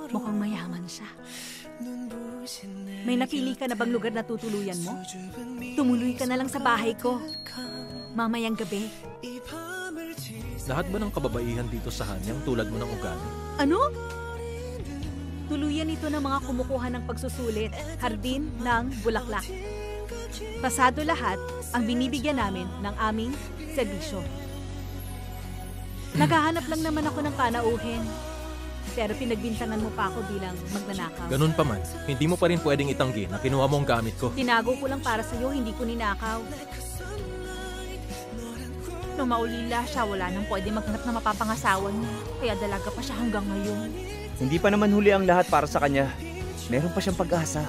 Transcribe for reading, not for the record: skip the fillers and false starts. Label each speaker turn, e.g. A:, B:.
A: Mukhang mayaman siya. May napili ka na bang lugar na tutuluyan mo? Tumuloy ka na lang sa bahay ko. Mamayang gabi.
B: Lahat ba ng kababaihan dito sa Hanyang tulad mo ng ugali?
A: Ano? Tuluyan ito ng mga kumukuha ng pagsusulit, hardin ng bulaklak. Pasado lahat ang binibigyan namin ng aming serbisyo. Naghahanap lang naman ako ng panauhin. Pero pinagbintangan mo pa ako bilang magnanakaw.
B: Ganun pa man, hindi mo pa rin pwedeng itanggi na kinuha mo ang gamit ko.
A: Tinago ko lang para sa'yo, hindi ko ninakaw. Nung maulila siya, wala nang pwede maghanap na mapapangasawa niya. Kaya dalaga pa siya hanggang ngayon.
C: Hindi pa naman huli ang lahat para sa kanya. Meron pa siyang pag-asa.